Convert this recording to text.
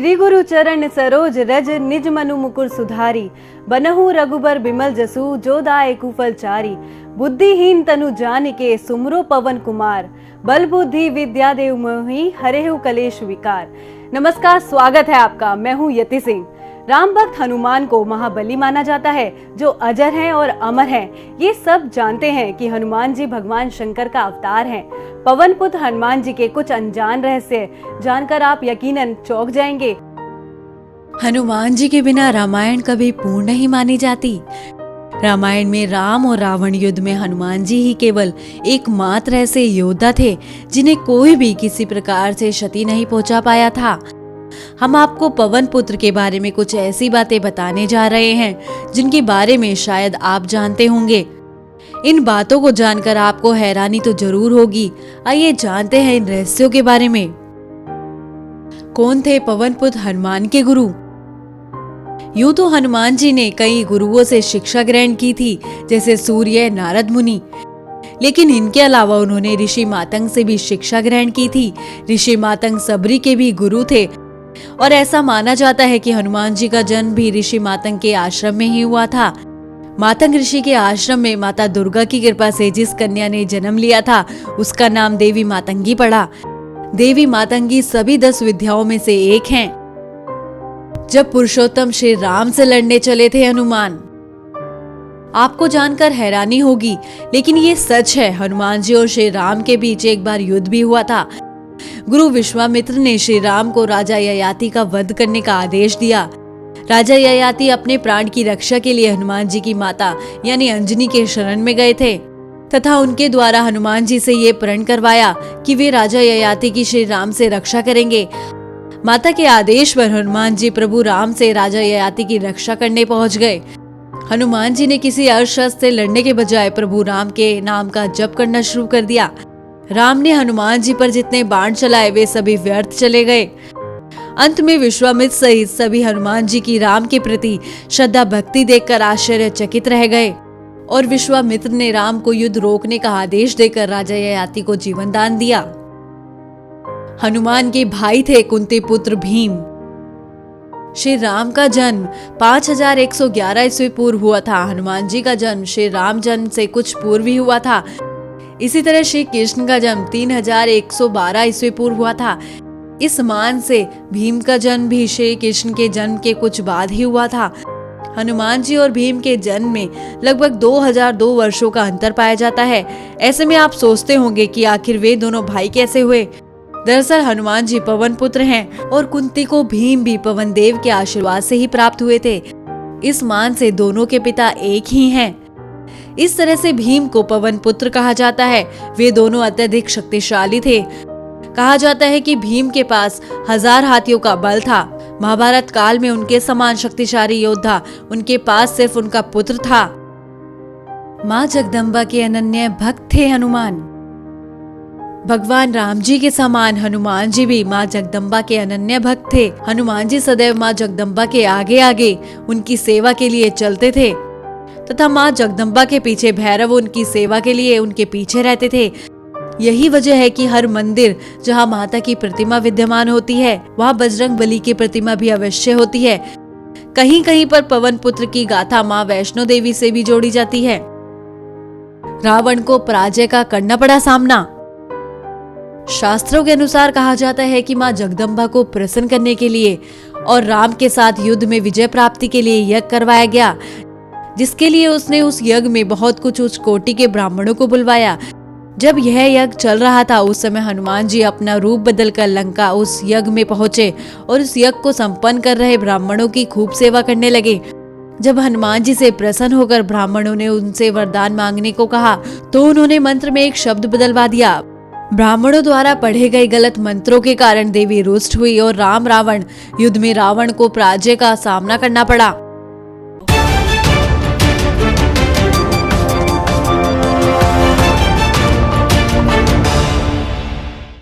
श्री गुरु चरण सरोज रज निज मनु मुकुर सुधारी, बनहु रघुबर बिमल जसु जो दाए कुफल चारी। बुद्धिहीन तनु जानिके सुमरो पवन कुमार, बल बुद्धि विद्या देव मोहि हरेहु कलेश विकार। नमस्कार, स्वागत है आपका। मैं हूँ यति सिंह। राम भक्त हनुमान को महाबली माना जाता है, जो अजर हैं और अमर हैं। ये सब जानते हैं कि हनुमान जी भगवान शंकर का अवतार हैं। पवन पुत्र हनुमान जी के कुछ अनजान रहस्य जानकर आप यकीनन चौंक जाएंगे। हनुमान जी के बिना रामायण कभी पूर्ण नहीं मानी जाती। रामायण में राम और रावण युद्ध में हनुमान जी ही केवल एकमात्र ऐसे योद्धा थे जिन्हें कोई भी किसी प्रकार से क्षति नहीं पहुंचा पाया था। हम आपको पवन पुत्र के बारे में कुछ ऐसी बातें बताने जा रहे हैं जिनके बारे में शायद आप जानते होंगे। इन बातों को जानकर आपको हैरानी तो जरूर होगी। आइए जानते हैं इन रहस्यों के बारे में। कौन थे पवन पुत्र हनुमान के गुरु? यूं तो हनुमान जी ने कई गुरुओं से शिक्षा ग्रहण की थी, जैसे सूर्य, नारद मुनि, लेकिन इनके अलावा उन्होंने ऋषि मातंग से भी शिक्षा ग्रहण की थी। ऋषि मातंग सबरी के भी गुरु थे और ऐसा माना जाता है कि हनुमान जी का जन्म भी ऋषि मातंग के आश्रम में ही हुआ था। मातंग ऋषि के आश्रम में माता दुर्गा की कृपा से जिस कन्या ने जन्म लिया था उसका नाम देवी मातंगी पड़ा। देवी मातंगी सभी 10 विद्याओं में से एक हैं। जब पुरुषोत्तम श्री राम से लड़ने चले थे हनुमान, आपको जानकर हैरानी होगी, लेकिन ये सच है। हनुमान जी और श्री राम के बीच एक बार युद्ध भी हुआ था। गुरु विश्वामित्र ने श्री राम को राजा ययाति का वध करने का आदेश दिया। राजा ययाति अपने प्राण की रक्षा के लिए हनुमान जी की माता यानी अंजनी के शरण में गए थे तथा उनके द्वारा हनुमान जी से ये प्रण करवाया कि वे राजा ययाति की श्री राम से रक्षा करेंगे। माता के आदेश पर हनुमान जी प्रभु राम से राजा ययाति की रक्षा करने पहुंच गए। हनुमान जी ने किसी अस्त्र से लड़ने के बजाय प्रभु राम के नाम का जप करना शुरू कर दिया। राम ने हनुमान जी पर जितने बाण चलाए वे सभी व्यर्थ चले गए। अंत में विश्वामित्र सहित सभी हनुमान जी की राम के प्रति श्रद्धा भक्ति देखकर आश्चर्यचकित रह गए और विश्वामित्र ने राम को युद्ध रोकने का आदेश देकर राजा ययाति को जीवन दान दिया। हनुमान के भाई थे कुंती पुत्र भीम। श्री राम का जन्म 5111 ईस्वी पूर्व हुआ था। हनुमान जी का जन्म श्री राम जन्म से कुछ पूर्व ही हुआ था। इसी तरह श्री कृष्ण का जन्म 3112 ईस्वी पूर्व हुआ था। इस मान से भीम का जन्म भी श्री कृष्ण के जन्म के कुछ बाद ही हुआ था। हनुमान जी और भीम के जन्म में लगभग 2002 वर्षों का अंतर पाया जाता है। ऐसे में आप सोचते होंगे कि आखिर वे दोनों भाई कैसे हुए। दरअसल हनुमान जी पवन पुत्र हैं और कुंती को भीम भी पवन देव के आशीर्वाद से ही प्राप्त हुए थे। इस मान से दोनों के पिता एक ही हैं। इस तरह से भीम को पवन पुत्र कहा जाता है। वे दोनों अत्यधिक शक्तिशाली थे। कहा जाता है कि भीम के पास 1000 हाथियों का बल था। महाभारत काल में उनके समान शक्तिशाली योद्धा उनके पास सिर्फ उनका पुत्र था। माँ जगदम्बा के अनन्य भक्त थे हनुमान। भगवान राम जी के समान हनुमान जी भी माँ जगदम्बा के अनन्य भक्त थे। हनुमान जी सदैव माँ जगदम्बा के आगे आगे उनकी सेवा के लिए चलते थे तथा माँ जगदम्बा के पीछे भैरव उनकी सेवा के लिए उनके पीछे रहते थे। यही वजह है कि हर मंदिर जहाँ माता की प्रतिमा विद्यमान होती है वहाँ बजरंग बली की प्रतिमा भी अवश्य होती है। कहीं कहीं पर पवन पुत्र की गाथा माँ वैष्णो देवी से भी जोड़ी जाती है। रावण को पराजय का करना पड़ा सामना। शास्त्रों के अनुसार कहा जाता है कि माँ जगदम्बा को प्रसन्न करने के लिए और राम के साथ युद्ध में विजय प्राप्ति के लिए यज्ञ करवाया गया, जिसके लिए उसने उस यज्ञ में बहुत कुछ उच्च कोटि के ब्राह्मणों को बुलवाया। जब यह यज्ञ चल रहा था उस समय हनुमान जी अपना रूप बदलकर लंका उस यज्ञ में पहुंचे और उस यज्ञ को संपन्न कर रहे ब्राह्मणों की खूब सेवा करने लगे। जब हनुमान जी से प्रसन्न होकर ब्राह्मणों ने उनसे वरदान मांगने को कहा तो उन्होंने मंत्र में एक शब्द बदलवा दिया। ब्राह्मणों द्वारा पढ़े गए गलत मंत्रों के कारण देवी रुष्ट हुई और राम रावण युद्ध में रावण को पराजय का सामना करना पड़ा।